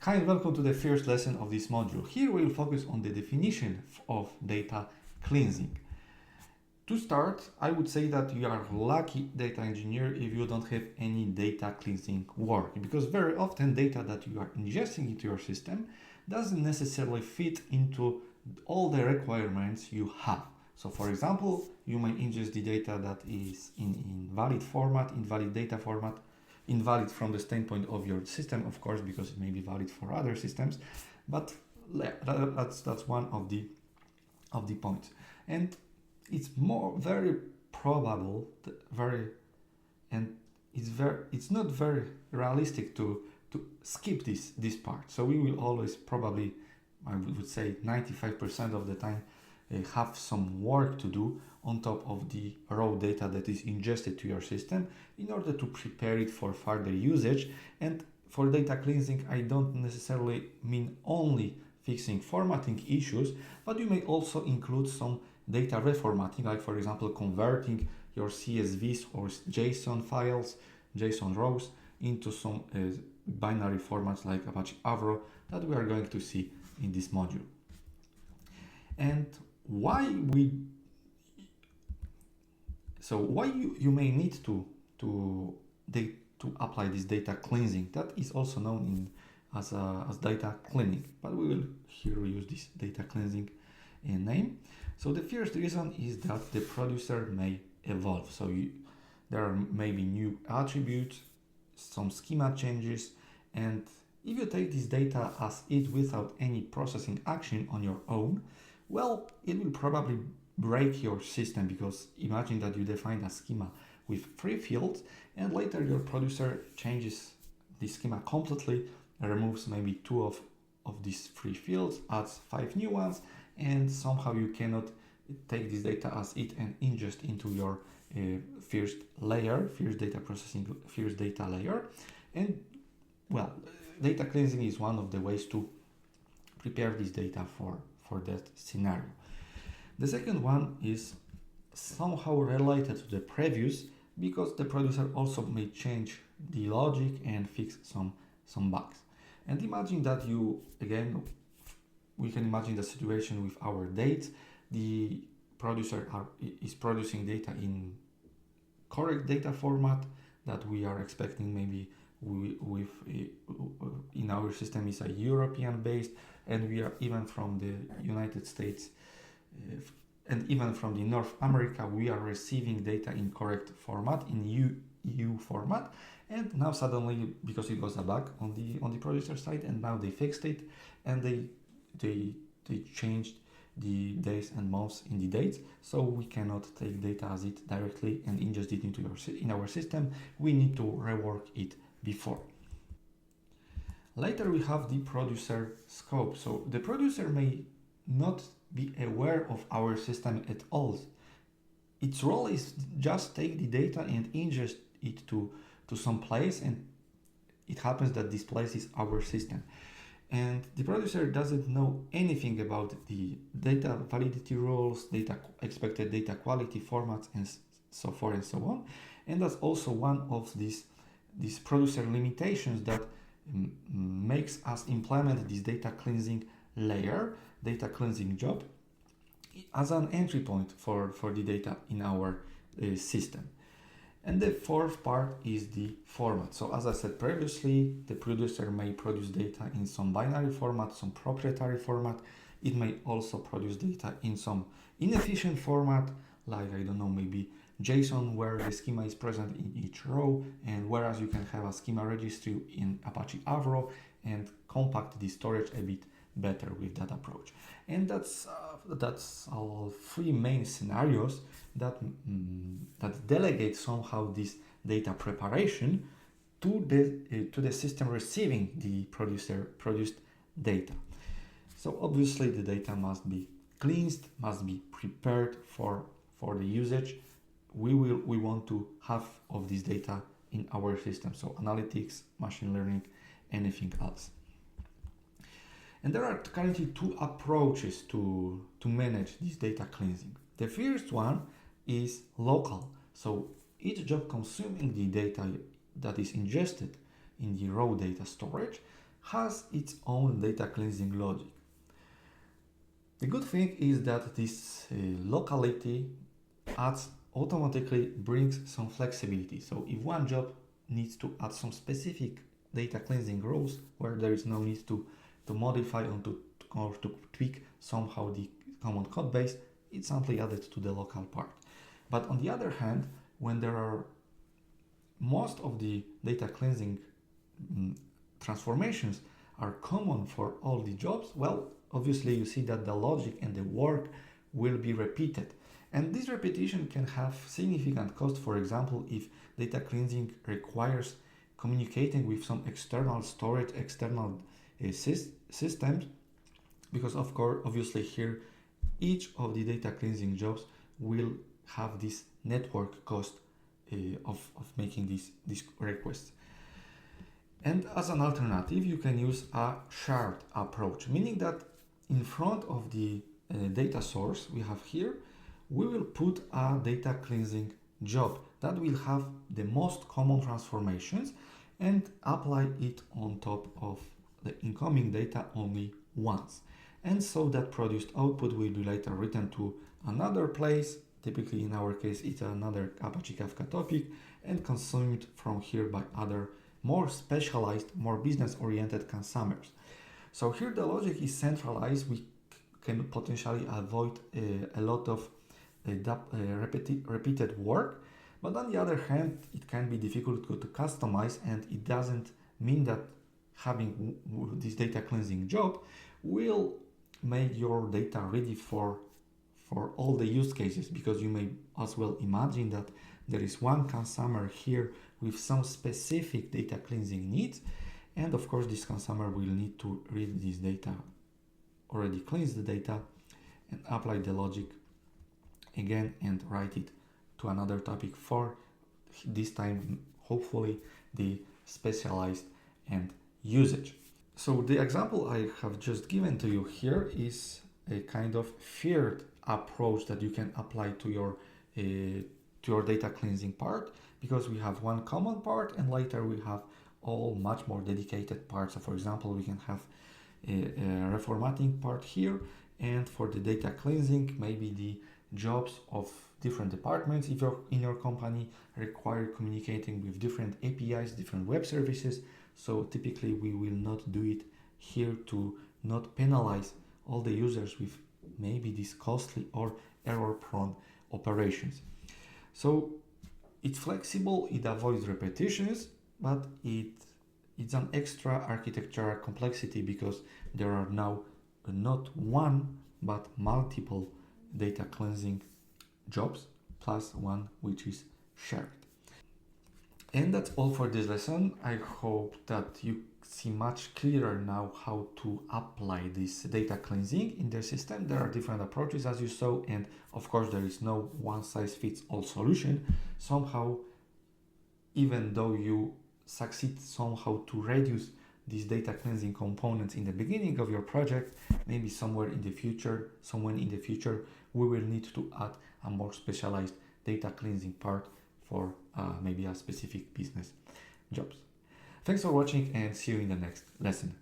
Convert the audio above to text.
Hi and welcome to the first lesson of this module. Here we will focus on the definition of data cleansing. To start, I would say that you are lucky data engineer if you don't have any data cleansing work, because very often data that you are ingesting into your system doesn't necessarily fit into all the requirements you have. So for example, you might ingest the data that is in invalid format, invalid data format, invalid from the standpoint of your system, of course, because it may be valid for other systems, but that's one of the points. And it's very probable, it's not very realistic to skip this part. So we will always probably, I would say 95% of the time, have some work to do on top of the raw data that is ingested to your system in order to prepare it for further usage. And for data cleansing, I don't necessarily mean only fixing formatting issues, but you may also include some data reformatting, like for example converting your CSVs or JSON files, JSON rows into some binary formats like Apache Avro that we are going to see in this module. And why you may need to apply this data cleansing, that is also known as data cleaning, but we will here use this data cleansing name. So the first reason is that the producer may evolve. So there are maybe new attributes, some schema changes, and if you take this data as it without any processing action on your own, well, it will probably break your system, because imagine that you define a schema with 3 fields and later your producer changes the schema completely, removes maybe 2 of these 3 fields, adds 5 new ones, and somehow you cannot take this data as it and ingest into your first data layer. And well, data cleansing is one of the ways to prepare this data for that scenario. The second one is somehow related to the previous, because the producer also may change the logic and fix some bugs. And imagine that we can imagine the situation with our dates. The producer is producing data in correct data format that we are expecting, maybe in our system is a European based, and we are even from the United States and even from the North America, we are receiving data in correct format, in EU format. And now suddenly, because it was a bug on the producer side, and now they fixed it, and they changed the days and months in the dates, so we cannot take data as it directly and ingest it in our system. We need to rework it before. Later we have the producer scope. So the producer may not be aware of our system at all. Its role is just take the data and ingest it to some place, and it happens that this place is our system. And the producer doesn't know anything about the data validity rules, expected data quality formats, and so forth and so on. And that's also one of these producer limitations that makes us implement this data cleansing layer, data cleansing job, as an entry point for the data in our system. And the fourth part is the format. So as I said previously, the producer may produce data in some binary format, some proprietary format. It may also produce data in some inefficient format, like, I don't know, maybe JSON, where the schema is present in each row, and whereas you can have a schema registry in Apache Avro and compact the storage a bit better with that approach. And that's all 3 main scenarios that delegate somehow this data preparation to the system receiving the produced data. So obviously the data must be cleansed, must be prepared for the usage we want to have of this data in our system. So analytics, machine learning, anything else. And there are currently 2 approaches to manage this data cleansing. The first one is local. So each job consuming the data that is ingested in the raw data storage has its own data cleansing logic. The good thing is that this locality automatically brings some flexibility. So if one job needs to add some specific data cleansing rules where there is no need to modify or to tweak somehow the common code base, it's simply added to the local part. But on the other hand, when there are most of the data cleansing transformations are common for all the jobs, well, obviously you see that the logic and the work will be repeated. And this repetition can have significant cost. For example, if data cleansing requires communicating with some external storage, external systems, because of course, obviously here, each of the data cleansing jobs will have this network cost of making these requests. And as an alternative, you can use a shared approach, meaning that in front of the data source we have here, we will put a data cleansing job that will have the most common transformations and apply it on top of the incoming data only once. And so that produced output will be later written to another place, typically in our case it's another Apache Kafka topic, and consumed from here by other more specialized, more business-oriented consumers. So here the logic is centralized. We can potentially avoid a lot of repeated work, but on the other hand, it can be difficult to customize, and it doesn't mean that having this data cleansing job will make your data ready for all the use cases, because you may as well imagine that there is one consumer here with some specific data cleansing needs, and of course this consumer will need to read this data, already cleanse the data, and apply the logic again and write it to another topic for this time hopefully the specialized end usage. So the example I have just given to you here is a kind of feared approach that you can apply to your data cleansing part, because we have one common part and later we have all much more dedicated parts. So for example, we can have a reformatting part here, and for the data cleansing, maybe the jobs of different departments if you're in your company require communicating with different APIs, different web services. So typically we will not do it here to not penalize all the users with maybe these costly or error-prone operations. So it's flexible, it avoids repetitions, but it's an extra architectural complexity because there are now not one but multiple data cleansing jobs plus one which is shared. And that's all for this lesson. I hope that you see much clearer now how to apply this data cleansing in the system. There are different approaches as you saw, and of course there is no one size fits all solution. Somehow, even though you succeed somehow to reduce these data cleansing components in the beginning of your project, maybe somewhere in the future, we will need to add a more specialized data cleansing part for maybe a specific business jobs. Thanks for watching and see you in the next lesson.